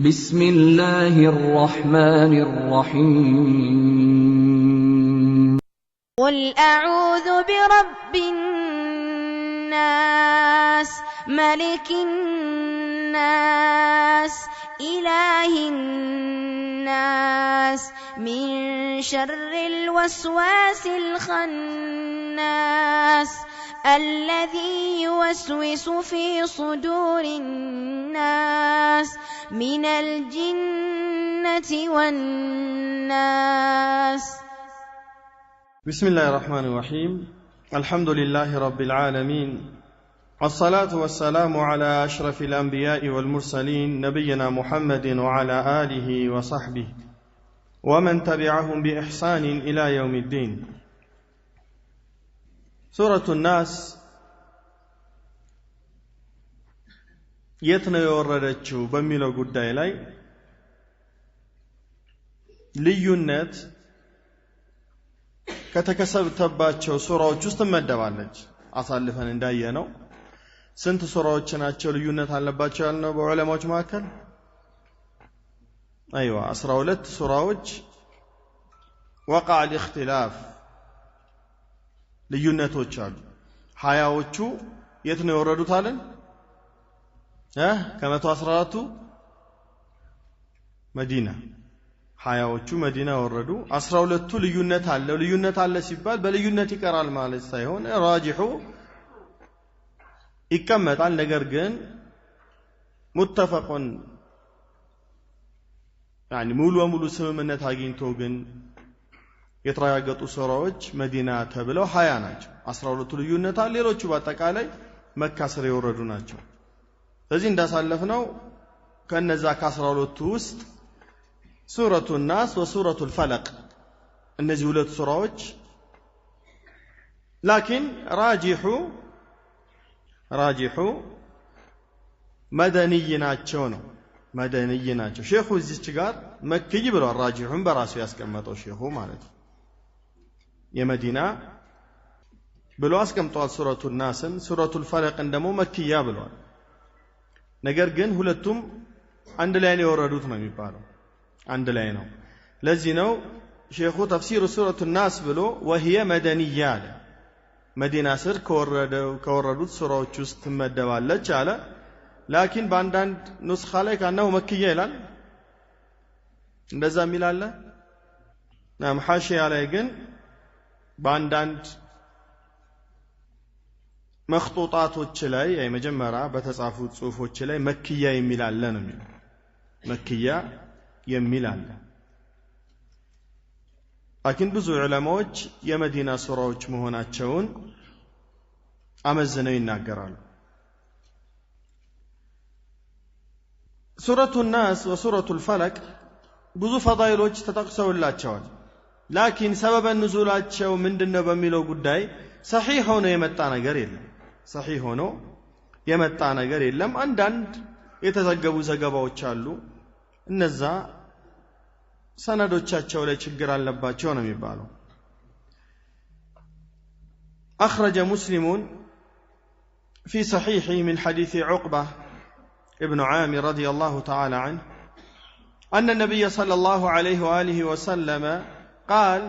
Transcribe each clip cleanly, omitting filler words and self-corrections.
بسم الله الرحمن الرحيم قل أعوذ برب الناس ملك الناس إله الناس من شر الوسواس الخناس الذي يوسوس في صدور الناس من الجنة والناس. بسم الله الرحمن الرحيم. الحمد لله رب العالمين، والصلاة والسلام على أشرف الأنبياء والمرسلين نبينا محمد وعلى آله وصحبه ومن تبعهم بإحسان إلى يوم الدين. سورة الناس يتنا يوردتشو بميلو قدائي لاي ልዩነት ከተከሰተባቸው ሱራዎች ውስጥ መደባለች። አሳልፈን እንዳየነው ስንት ሱራዎች ናቸው ልዩነት አለባቸው ያልነው በዑለማዎች መካከል? አይዋ 12 ሱራዎች وقع الاختلاف ልዩነቶች አሉ። 20ዎቹ የት ነው የወረዱት አለን? ከ114ቱ መዲና፣ 20ዎቹ መዲና ወረዱ። 12ቱ ልዩነት አለ። ልዩነት አለ ሲባል በልዩነት ይቀራል ማለት ሳይሆን ራጂሑ ይቀመጣል። ነገር ግን ሙተፈቁን ሙሉ በሙሉ ስምምነት አግኝቶ ግን የተረጋገጡ ሱራዎች መዲና ተብለው 20 ናቸው። 12ቱ ልዩነት አለ። ሌሎቹ በአጠቃላይ መካ ስር የወረዱ ናቸው። ስለዚህ እንዳሳለፍነው ከነዛ ከ12ቱ ውስጥ ሱረቱ الناس ወሱረቱ الفلق እነዚህ ሁለት ሱራዎች ላኪን ራጂሑ መደንይ ናቸው ነው። መደንይ ናቸው። ሼኹ እዚች ጋር መክይ ብሏል። ራጂሑን በራሱ ያስቀመጠው ሼኹ ማለት ነው። የመዲና ብሎ አስቀምጧል። ሱረቱ الناسን ሱረቱ الفلقን ደግሞ መክያ ብሏል። ነገር ግን ሁለቱም አንድ ላይ ነው የወረዱት ነው የሚባለው። አንድ ላይ ነው። ለዚህ ነው ሼኹ ተፍሲር ሱረቱ الناس ብሎ وهي መደንያ አለ። መዲና ስር ከወረዱት ሱራዎች ውስጥ ትመደባለች አለ። ላኪን በአንዳንድ ኑስኻ ላይ ካነው መክያ ይላል። እንደዛ የሚል አለ። ናም ሐሺያ ላይ ግን በአንዳንድ መኽጡጣቶች ላይ መጀመሪያ በተጻፉት ጽሁፎች ላይ መክያ የሚል አለ ነው የሚለው። መክያ የሚል አለ። ላኪን ብዙ ዑለማዎች የመዲና ሱራዎች መሆናቸውን አመዝነው ይናገራሉ። ሱረቱ الناس ወሱረቱ الفلق ብዙ ፈዳኢሎች ተጠቅሰውላቸዋል። ላኪን ሰበበ ንዙላቸው ምንድነው በሚለው ጉዳይ ሰሒህ ሆኖ የመጣ ነገር የለም። ሰሒህ ሆኖ የመጣ ነገር የለም። አንዳንድ የተዘገቡ ዘገባዎች አሉ። እነዛ ሰነዶቻቸው ላይ ችግር አለባቸው ነው የሚባለው። أخرج مسلم في صحيحه من حديث عقبة ابن عامر رضي الله تعالى عنه أن النبي صلى الله عليه وآله وسلم قال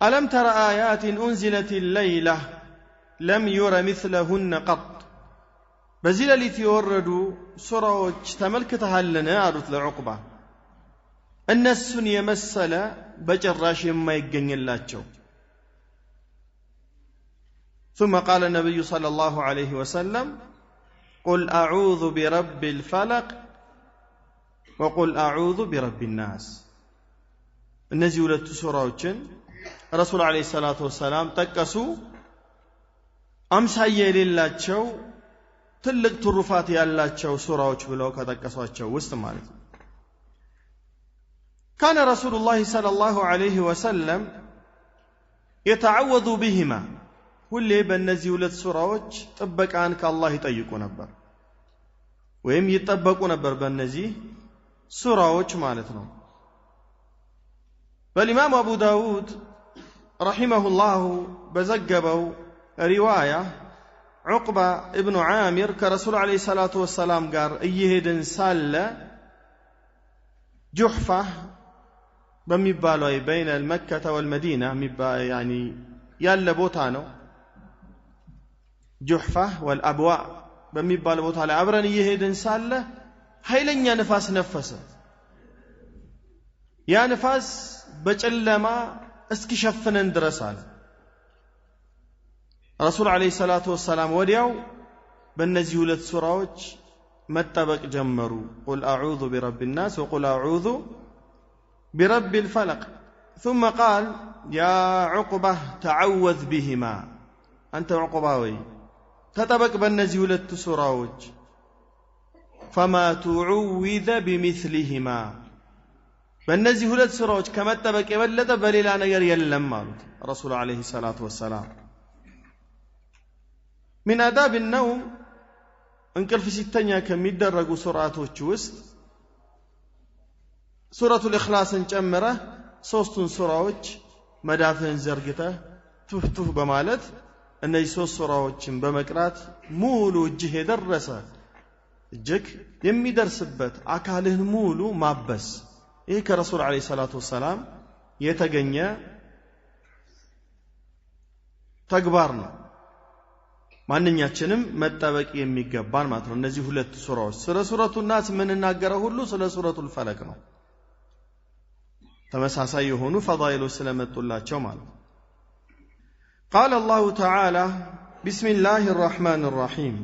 ألم تر آيات أنزلت الليلة لم ير مثلهن قط بزيل التي وردوا سروج تملكتها لنا أردت لعقبة النسن يمثل بجراش ما يقن اللاتشو. ثم قال النبي صلى الله عليه وسلم قل أعوذ برب الفلق وقل أعوذ برب الناس. النزي ولت سوراوچن رسول عليه الصلاة والسلام تكسو أمسايا للاتشو تلق ترفات يالاتشو سوراوچ بلو كتكسواتشو وسط مالك. كان رسول الله صلى الله عليه وسلم يتعوذ بهما. ሁሌ በእነዚህ ሁለት ሱራዎች ጥበቃን ከአላህ ይጠይቁ ነበር ወይም ይጠበቁ ነበር በእነዚህ ሱራዎች ማለት ነው። በኢማም አቡ ዳውድ ረሂመሁላህ በዘገበው ሪዋያ ዑቅባ ኢብኑ ዓሚር ከረሱል ዓለይሂ ሰላቱ ወሰላም ጋር እየሄድን ሳለ ጁሕፋ በሚባለው በይነ መካ ወልመዲና ያኒ ያለ ቦታ ነው። ጁሕፋ ወልአብዋ በሚባለው ቦታ ላይ አብረን እየሄድን ሳለ ኃይለኛ ንፋስ ነፈሰ። ያ ንፋስ በጨለማ እስኪሸፍነን ድረስ አለ ረሱል አለይሂ ሰላቱ ወሰላም። ወዲያው በእነዚህ ሁለት ሱራዎች መጠበቅ ጀመሩ። ቁል አዑዙ ቢረቢ ናስ ወቁል አዑዙ ቢረቢ ልፈለቅ ثم قال يا عقبة تعوذ بهما أنت عقبة وي تطبق በእነዚህ ሁለት ሱራዎች فما تعوذ بمثلهما በእነዚህ ሁለት ሱራዎች ከመጠበቅ የበለጠ በሌላ ነገር የለም ማለት ረሱል አለይሂ ሰላቱ ወሰላም። من آداب النوم እንቅልፍ ሲተኛ ከሚደረጉ ሱራቶች ውስጥ ሱረቱል ኢኽላስን ጨምረህ ሶስቱን ሱራዎች መዳፍህን ዘርግተህ ቱፍቱፍ በማለት እነዚህ ሶስት ሱራዎችን በመቅራት ሙሉ እጅህ የደረሰ እጅግ የሚደርስበት አካልህን ሙሉ ማበስ። ይህ ከረሱል አለይሂ ሰላቱ ወሰላም የተገኘ ተግባር ነው። ማንኛችንም መጠበቅ የሚገባን ማለት ነው። እነዚህ ሁለት ሱራዎች ስለ ሱረቱ ናስ የምንናገረው ሁሉ ስለ ሱረቱል ፈለቅ ነው። ተመሳሳይ የሆኑ ፈዳኢሎች ስለመጡላቸው ማለት ነው። قال الله تعالى بسم الله الرحمن الرحيم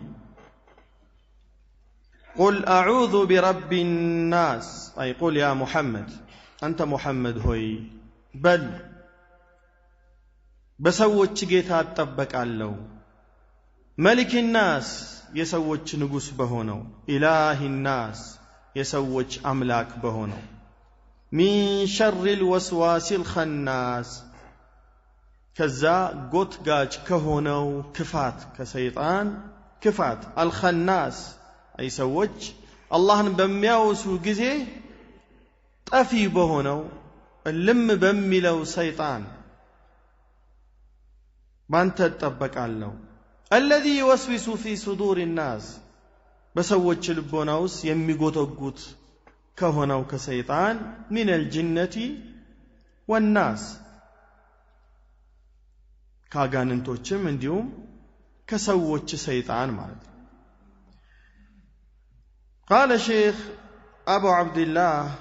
قل أعوذ برب الناس أي قل يا محمد أنت محمد هوي بل بسوّتش جيتا أتبك علو ملك الناس يسوّتش نقوس بهونو إله الناس يسوّتش أملاك بهونو من شر الوسواس الخناس كذا قوت قاج كهونو كفات كسيطان كفات الخناس أي سوّتش الله بمياوسو جزي طفي بهونو اللم بميلو سيطان بانت تطبق علو الذي يوسوس في صدور الناس بسوّتش لبوناوس يميقوتوقوت كهونو كسيطان من الجنة والناس كاغاننتوچم انديوم كسوّتش سيطان مالت. قال شيخ أبو عبد الله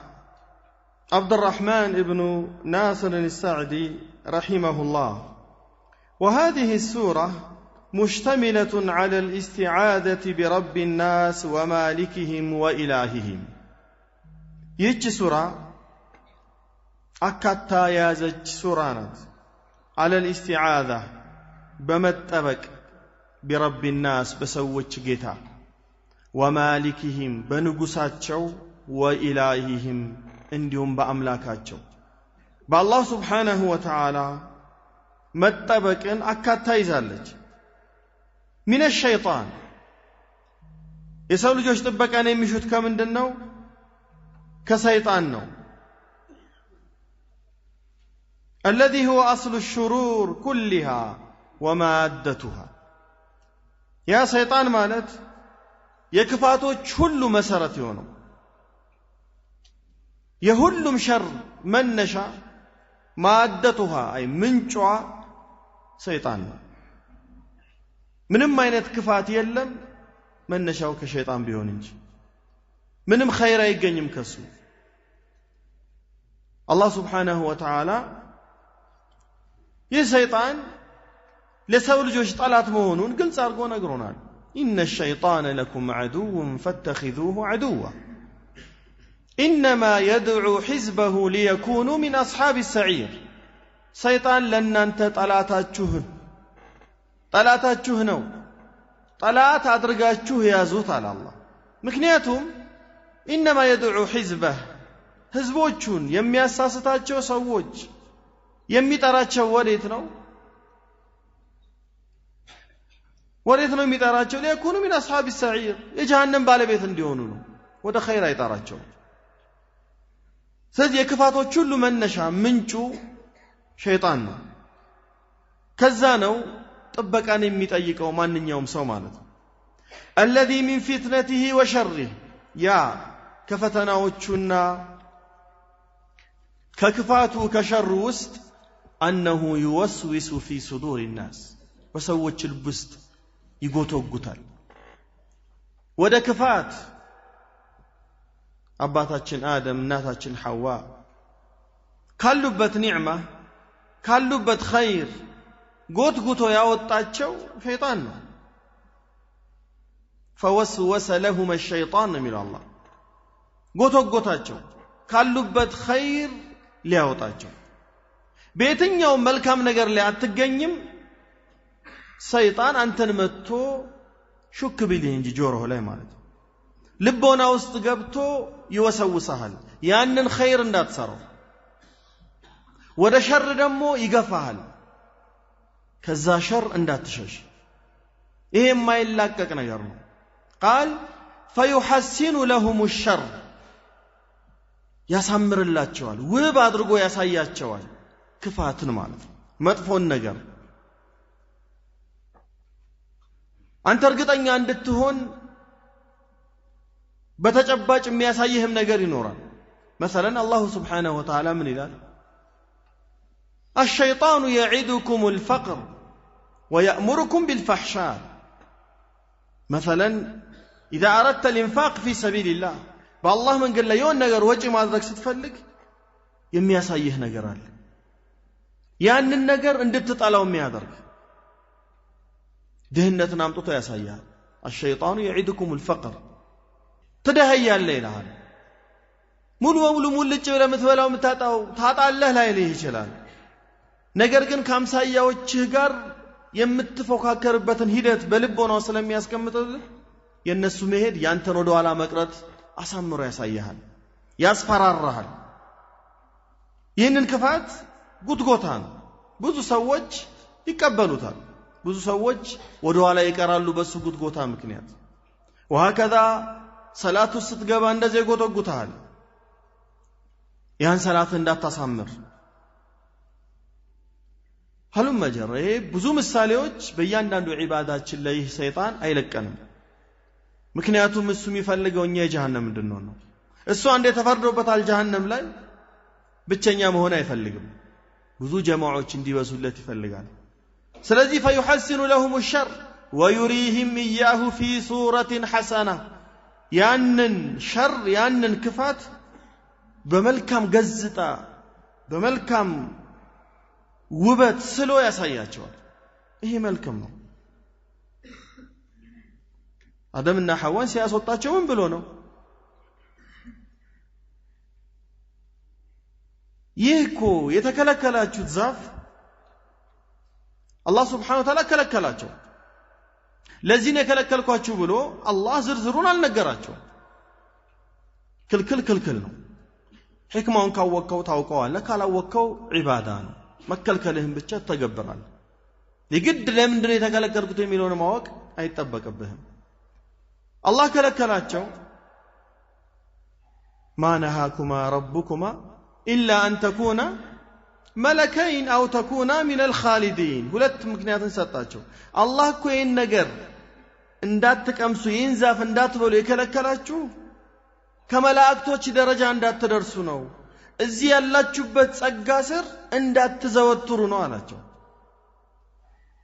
عبد الرحمن ابن ناصر السعدي رحمه الله وهذه السورة مشتملة على الاستعاذة برب الناس ومالكهم وإلههم. يجي سورة أكتا يازج سورانات على الاستعاذة بمتبك برب الناس بسوّتش جيتا ومالكهم بنقصاتشو وإلههم انديهم بأملاكاتشو بالله سبحانه وتعالى متبكن أكتا يزالج من الشيطان يسأل جوش تبكان يمشوت كمن دنو كسيطان نو الذي هو أصل الشرور كلها ومادتها. يا سيطان مالت يكفاتو كل مسارة يونو يهلم شر من نشا مادتها أي منشوا سيطان منم ما ينتكفات يلم من نشاو كشيطان بيوننج منم خير يقنم كسو. الله سبحانه وتعالى የሰይጣን ለሰው ልጆች ጠላት መሆኑን ግልጽ አድርጎ ነግሮናል። إن الشيطان لكم عدو فاتخذوه عدوا إنما يدعو حزبه ليكونوا من أصحاب السعير. ሰይጣን ለእናንተ ጠላታችሁ ነው፣ ጠላት አድርጋችሁ ያዙት አለ አላህ። ምክንያቱም إنما يدعو حزبه ህዝቦቹን የሚያሳስታቸው ሰዎች የሚጠራቸው ወዴት ነው የሚጠራቸው? ለይኩኑ ሚን አስሐብ السعير የጀሃነም ባለቤት እንዲሆኑ ነው። ወደ ኸይር አይጠራቸው። ስለዚህ የክፋቶች ሁሉ መነሻ ምንጩ ሸይጣን ነው። ከዛ ነው ጥበቃን የሚጠይቀው ማንኛውም ሰው ማለት ነው። الذي من فتنته وشره ያ ከፈተናዎቹና ከክፋቱ ከሸሩ ውስጥ أنه يوسوس في صدور الناس وسوّች ልብ ውስጥ ይጎተጉታል ወደ ክፋት አባታችን አደም እናታችን ሐዋ ካሉበት ኒዕማ ካሉበት ኸይር ጎትጉቶ ያወጣቸው ሸይጣን ነው فوسوس لهما الشيطان من الله ጎተጎታቸው ካሉበት ኸይር ሊያወጣቸው በየትኛው መልካም ነገር ላይ አትገኝም ሰይጣን አንተን መጥቶ ሹክ ቢልህ እንጂ ጆሮህ ላይ ማለት ልቦና ውስጥ ገብቶ ይወሰውሳል ያንን ኸይር እንዳትሰራው ወደ ሸር ደግሞ ይገፋሃል ከዛ ሸር እንዳትሸሽ ይሄ የማይላቀቅ ነገር ነው قال فيحسن لهم الشر ያሳምርላቸዋል ውብ አድርጎ ያሳያቸዋል ክፋትን ማለት መጥፎን ነገር አንተ እርግጠኛ እንድትሆን በተጨባጭ የሚያሳይህም ነገር ይኖራል مثلا الله سبحانه وتعالى من ይላል الشيطان يعدكم الفقر ويأمركم بالفحشاء مثلا إذا أردت الإنفاق في سبيل الله بالله من قال له يون ነገር ወጪ ማድረግ ስትፈልግ የሚያሳይህ ነገር አለ ያንን ነገር እንድትጠላው የሚያደርግ ድህነትን አምጥቶ ያሳያል الشيطان يعدكم الفقر ትደህያለህ ይላል ሙሉ በሙሉ ሙልጭ ብለህ የምትበላው የምታጣው ታጣለህ ላይልህ ይችላል ነገር ግን ከአምሳያዎችህ ጋር የምትፎካከርበትን ሂደት በልቦናው ስለሚያስቀምጥልህ የነሱ መሄድ ያንተን ወደ ኋላ መቅረት አሳምሮ ያሳያል ያስፈራራሃል ይህንን ክፋት ጉትጎታን ብዙ ሰዎች ይቀበሉታል ብዙ ሰዎች ወደ ኋላ ይቀራሉ በሱ ጉትጎታ ምክንያት وهكذا ሰላቱ ስትገባ እንደዚህ ይጎተጉታል ያን ሰላት እንዳታሳምር ሐሉም መጀረ ብዙ ምሳሌዎች በእያንዳንዱ ዒባዳችን ላይ ሰይጣን አይለቀንም ምክንያቱም እሱ የሚፈልገው እኛ የጀሃነም እንድንሆን ነው እሱ አንዴ ተፈርዶበታል ጀሃነም ላይ ብቸኛ መሆን አይፈልግም ብዙ ጀማዓዎች እንዲበዙለት ይፈልጋል ስለዚህ فيحسن لهم الشر ويريهم إياه في صورة حسنة ያንን ሸር ያንን ክፋት በመልካም ገጽታ በመልካም ውበት ስሎ ያሳያቸዋል ይሄ መልካም ነው አደምና ሐዋን ሲያስወጣቸው ምን ብሎ ነው ይህኮ የተከለከላችሁት ዛፍ አላህ Subhanahu Wa Ta'ala ከለከላቸው ለዚህ ነው የከለከልኳችሁ ብሎ አላህ ዝርዝሩን አልነገራቸው ክልክል ነው ህክማውን ካወቀው ታውቀዋለህ ካላወቀው ዒባዳ ነው መከልከልህን ብቻ ተገበራል ይግድ ለምንድን ነው የተከለከልኩት የሚለውን ማወቅ አይተበቀብህም አላህ ከለከላቸው ما نهاكما ربكما إلا أن تكونا ملكين أو تكونا من الخالدين ሁለት ምክንያትን ሰጣቸው አላህ እኮ ይሄን ነገር እንዳትቀምሱ ይህን ዛፍ እንዳትበሉ የከለከላችሁ ከመላእክቶች ደረጃ እንዳትደርሱ ነው እዚህ ያላችሁበት ጸጋ ስር እንዳትዘወትሩ ነው አላቸው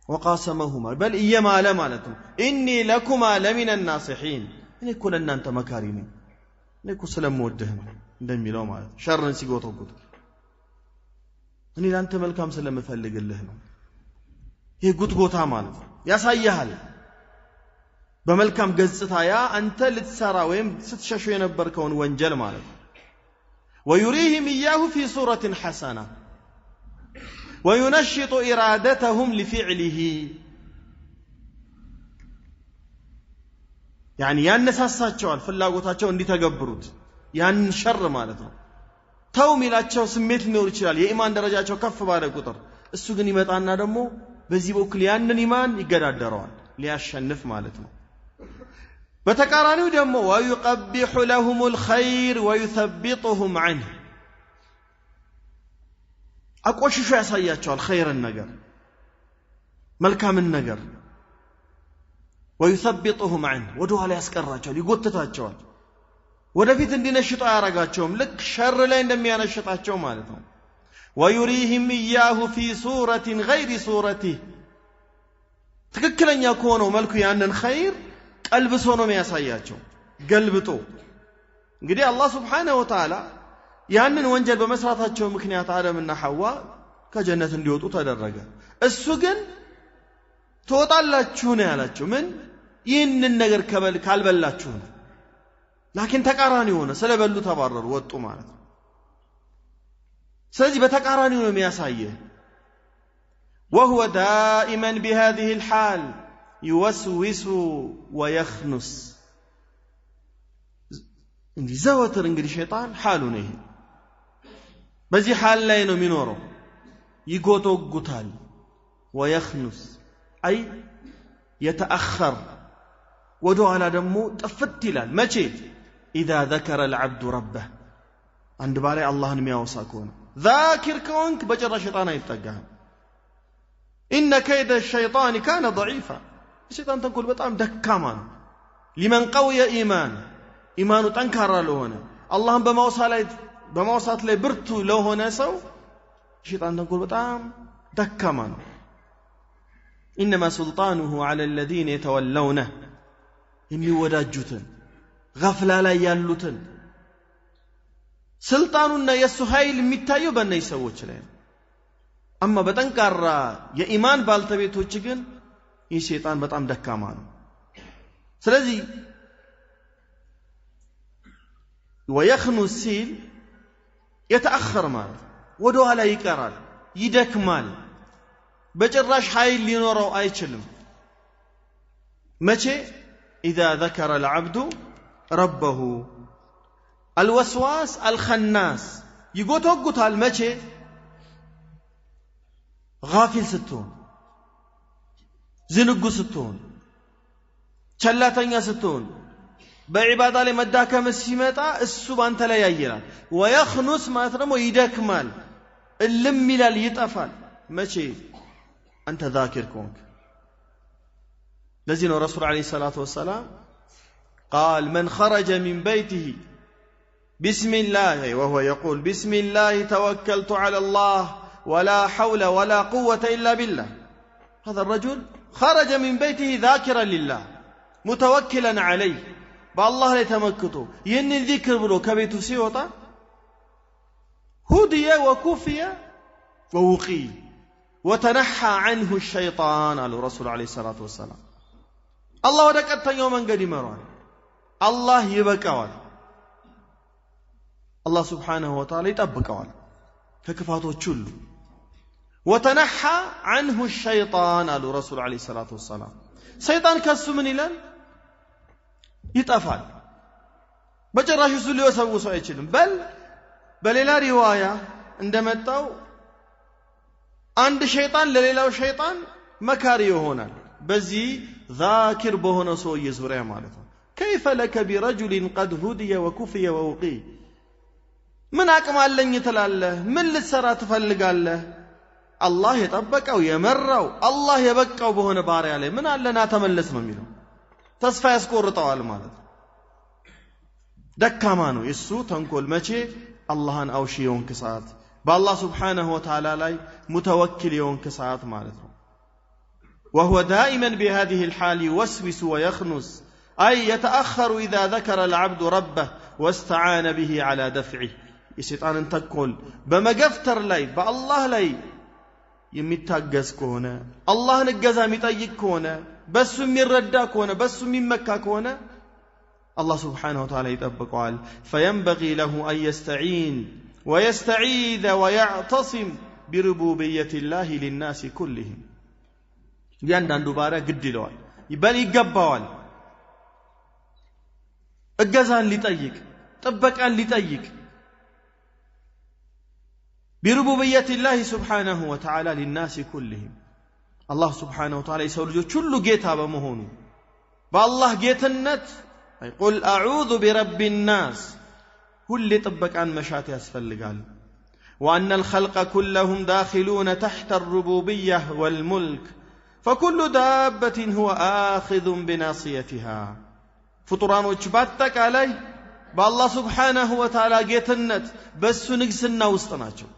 وقاسمهما بل እየማለ ማለት ነው إني لكما لمن الناصحين እኔ እኮ ለእናንተ መካሪ ነኝ እኔ እኮ ስለምወድህ ነው እንደሚለው ማለት ሸርን ሲጎተጉት እኔ ላንተ መልካም ስለምፈልግልህ ነው ይሄ ጉትጎታ ማለት ያሳያል በመልካም ገጽታ ያ አንተ ልትሰራ ወይም ስትሸሹ የነበርከውን ወንጀል ማለት ويريهم إياه في صورة حسنة وينشط إرادتهم لفعله يعني ያነሳሳቸዋል ፍላጎታቸው እንዲተገብሩት ያን ሸር ማለት ነው ተው ሚላቸው ስሜት ሊኖር ይችላል የኢማን ደረጃቸው ከፍ ባለ ቁጥር እሱ ግን ይመጣና ደግሞ በዚህ በኩል ያንን ኢማን ይገዳደረዋል ሊያሸንፍ ማለት ነው በተቃራኒው ደግሞ ويقبح لهم الخير ويثبطهم عنه አቆሽሾ ያሳያቸዋል ኸይርን ነገር መልካምን ነገር ويثبطهم عنه ወደ ኋላ ያስቀራቸዋል ይጎተታቸዋል ወደፊት እንዲነሽጡ ያረጋቸውም ልክ ሸር ላይ እንደሚያነሽጣቸው ማለት ነው ويريهم إياه في صورة غير صورته ትክክለኛ ከሆነው መልኩ ያንን ኸይር ቀልብሶ ነው የሚያሳያቸው ገልብጦ እንግዲህ አላህ Subhanahu Wa Ta'ala ያንን ወንጀል በመስራታቸው ምክንያት አደምና ሐዋ ከጀነት እንዲወጡ ተደረገ እሱ ግን ተወጣላችሁ ነው ያላቸው ምን ይህንን ነገር ካልበላችሁ ነው ላኪን ተቃራኒ ሆነ ስለበሉ ተባረሩ ወጡ ማለት ነው ስለዚህ በተቃራኒው ነው የሚያሳየው وهو دائما بهذه الحال يوسوس ويخنس እንዲህ ዘወትር እንግዲህ ሸይጣን ሐሉ ነው ይሄ በዚህ ሐል ላይ ነው የሚኖረው ይጎተጉታል ويخنس أي يتأخر ودعنا دمو طفت ይላል መቼ إذا ذكر العبد ربه عند بالي الله የሚያወሳ ከሆነ ذاكر كونك بجر الشيطان يتقاها إن كيد الشيطان كان ضعيفا الشيطان تقول بطعم دكاما لمن قوي إيمانه تنكر له هنا اللهم بموصات لي برتو له هنا سو الشيطان تقول بطعم دكاما إنما سلطانه على الذين يتولونه إني وداجوتن غفلا لا يالوتن سلطاننا يسهيل ميتايو بنا يسووچ ላይ أما በጠንካራ የኢማን ባልተቤቶች ግን ይህ ሸይጣን በጣም ደካማ ነው ስለዚህ ويخنس ሲል يتأخر ማለት ወደ ኋላ ይቀራል ይደክማል በጭራሽ ኃይል ሊኖረው አይችልም መቼ إذا ذكر العبد ربه الوسواس الخناس ይጎተጉታል መቼ غافل ስትሆን ዝንጉ ስትሆን ቸላተኛ ስትሆን በዒባዳ ላይ መዳከም ሲመጣ እሱ ባንተ ላይ ያየራል ويخنس ማለት ደግሞ ይደክማል እልም ይላል ይጠፋል መቼ أنت ذاكر كونك لذين الرسول عليه الصلاة والسلام قال من خرج من بيته بسم الله وهو يقول بسم الله توكلت على الله ولا حول ولا قوة إلا بالله هذا الرجل خرج من بيته ذاكرا لله متوكلا عليه بالله لتمكته ين ذكر بلو كبيت سيوطا هدي وكفي ووقي وتنحى عنه الشيطان على الرسول عليه الصلاة والسلام الله ودكت يوما قد مران الله يبكوال الله سبحانه وتعالى يتبكوال ككفاته تشل وتنحى عنه الشيطان على الرسول عليه الصلاة والسلام شيطان كسو من إلان يتأفعل بجراش يسولي وسوسوا يتشلم بل إلى رواية عندما التو عند شيطان لليلة وشيطان مكاريه هنا بزي ذاكر بهنا سوء يزوري مالته كيف لك برجل قد هدي وكفي ووقي من أكمل لن يتلاله من للسرى تفلق الله الله يطبقه ويمره الله يبقه بهنا باري عليه من ألا ناتملس ممينه تصفى يسكور طوال مالته دكامانو يسو تنقل مچه الله أوشي ينكسات بالله سبحانه وتعالى لاي متوكل ينكسات مالته وهو دائما بهذه الحال يوسوس ويخنس أي يتأخر إذا ذكر العبد ربه واستعان به على دفعه الشيطان تقول بمغفتر لاي بالله لاي يمتاجز كونه الله نجزا ميطيق كونه بس يردا كونه بس يمكا كونه الله سبحانه وتعالى يطبقه فينبغي له أن يستعين ويستعيذ ويعتصم بربوبية الله للناس كلهم يانداندو بارا قد يلوال بل يقبوال اجازان ليطيق طبقان ليطيق بربوبية الله سبحانه وتعالى للناس كلهم الله سبحانه وتعالى يسول كل جيتا بمهونو بالله جيتنت يقول أعوذ برب الناس كل طبقان مشات يسفلقال وأن الخلق كلهم داخلون تحت الربوبية والملك فكل دابة هو آخذ بناصيتها فطران وجباتك عليه በአላህ ሱብሓነሁ ወተዓላ ጌትነት በሱ ንግስና ውስጥ ናቸው።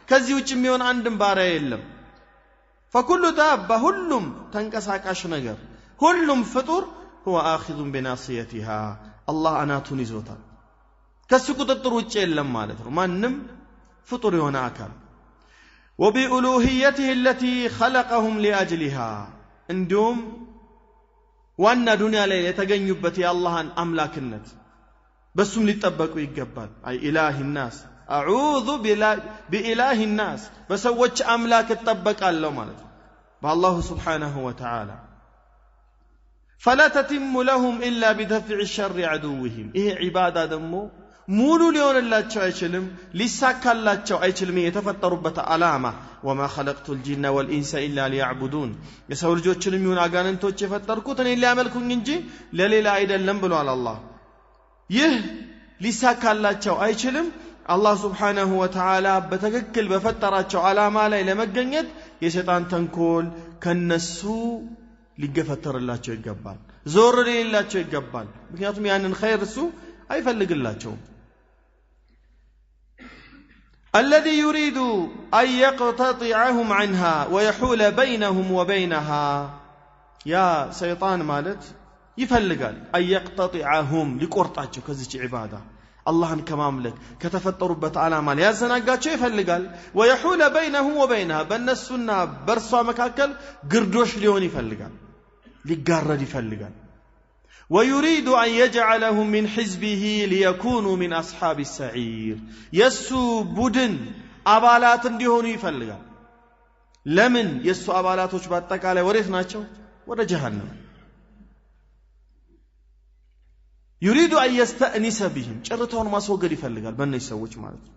ከዚህ ውጭ የሚሆን አንድም ባሪያ የለም። فكل دابة ሁሉም ተንቀሳቃሽ ነገር ሁሉም ፍጡር هو آخذ بناصيتها الله አናቱን ይዞታል። ከሱ ቁጥጥር ውጭ የለም ማለት ነው ማንም ፍጡር የሆነ አካል። وبألوهيته التي خلقهم لأجلها እንዲሁም ዋና ዱንያ ላይ የተገኙበት የአላህን አምላክነት በሱም ሊጠበቁ ይገባል። አይ ኢላሂ الناس أعوذ بإله الناس በሰዎች አምላክ እጠበቃለሁ ማለት ነው በአላሁ سبحانه وتعالى فلا تتم لهم إلا بدفع الشر عدوهم ይሄ ዒባዳ ደግሞ ሙሉ ሊሆንላቸው አይችልም ሊሳካላቸው አይችልም የተፈጠሩበት ዓላማ وما خلقت الجن والإنس إلا ليعبدون የሰው ልጆችንም ይሁን አጋንንቶች የፈጠርኩት እኔን ሊያመልኩኝ እንጂ ለሌላ አይደለም ብሏል አላህ። ይህ ሊሳካላቸው አይችልም አላህ ሱብሓነሁ ወተዓላ በትክክል በፈጠራቸው ዓላማ ላይ ለመገኘት የሸይጣን ተንኮል ከነሱ ሊገፈተርላቸው ይገባል ዞር ሊላቸው ይገባል። ምክንያቱም ያንን ኸይር እሱ አይፈልግላቸውም። الذي يريد أن يقتطعهم عنها ويحول بينهم وبينها يا شيطان مالت يفلقال أن يقتطعهم لقرطاቸው ከዚች ዒባዳ አላህን ከማምለክ ከተፈጠሩበት ዓላማ ላይ ያዘናጋቸው ይፈልጋል። ويحول بينهم وبينها በእነሱና በርሷ መካከል ግርዶሽ ሊሆን ይፈልጋል ሊጋረድ ይፈልጋል። ويريد أن يجعلهم من حزبه ليكونوا من أصحاب السعير يسو بدن أبالات እንዲሆኑ ይፈልጋል። ለምን የሱ አባላቶች በአጠቃላይ ወዴት ናቸው? ወደ ጀሃነም። يريد أن يستأنس بهم ጭርታውን ማስወገድ ይፈልጋል በእነዚህ ሰዎች ማለት ነው።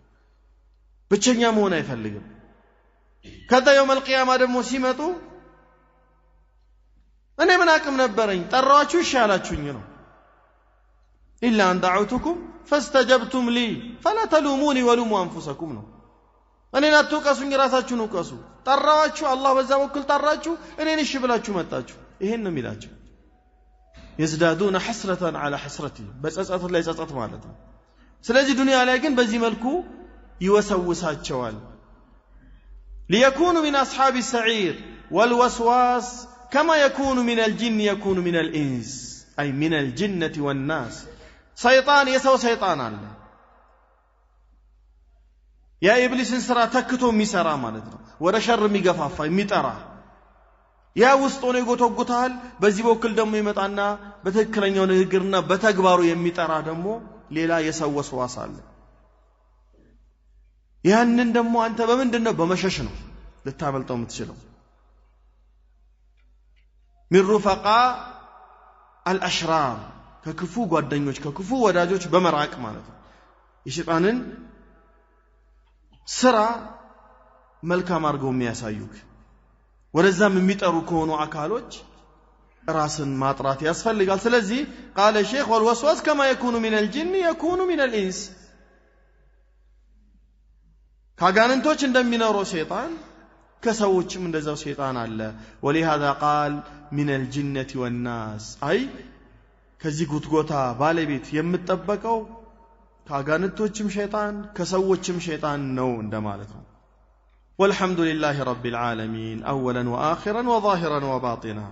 ብቸኛ መሆን አይፈልግም። ከዛ يوم القيامة ደግሞ ሲመጡ እኔ ምን አቅም ነበረኝ ጠራዋችሁ ይሻላችሁኝ ነው። إلا أن دعوتكم فاستجبتم لي فلا تلوموني ولوموا أنفسكم ነው። እኔን አትወቀሱኝ ራሳችሁን ወቀሱ። ጠራዋችሁ አላህ በዛ በኩል ጠራችሁ እኔን እሺ ብላችሁ መጣችሁ። ይሄን ነው የሚላቸው። يزدادون حسرة على حسرته በጸጸት ላይ ጸጸት ማለት ነው። ስለዚህ ዱንያ ላይ ግን በዚህ መልኩ ይወሰውሳቸዋል። ليكونوا من أصحاب السعير والوسواس كما يكون من الجن يكون من الإنس أي من الجنة والناس شيطان يسوى شيطان الله يا إبليس سرا تكتو ميسرا مالتنا ولا شر ميغفافا ميطرا يا وسطونه يغوتغوتال በዚህ በኩል ደግሞ ይመጣና በትክክለኛው ንግግርና በተግባሩ የሚጠራ ደግሞ ሌላ የሰወስዋስ አለ። ያንን ደግሞ አንተ በምንድነው በመሸሽ ነው ልታመልጠው የምትችለው። من رفقاء الأشرار ከክፉ ጓደኞች ከክፉ ወዳጆች በመራቅ ማለት ነው። የሸይጣንን ስራ መልካም አድርገው የሚያሳዩክ ወደዛም የሚጠሩ ከሆኑ አካሎች ራስን ማጥራት ያስፈልጋል። ስለዚህ قال الشيخ والوسواس كما يكون من الجن يكون من الإنس ካጋንንቶች እንደሚኖረው ሸይጣን ከሰዎችም እንደዛው ሸይጣን አለ። ولهذا قال من الجنة والناس أي ከዚህ ጉትጎታ ባለቤት የምትጠበቀው ካጋንንቶችም ሸይጣን ከሰዎችም ሸይጣን ነው እንደማለት ነው። والحمد لله رب العالمين أولا وآخرا وظاهرا وباطنا.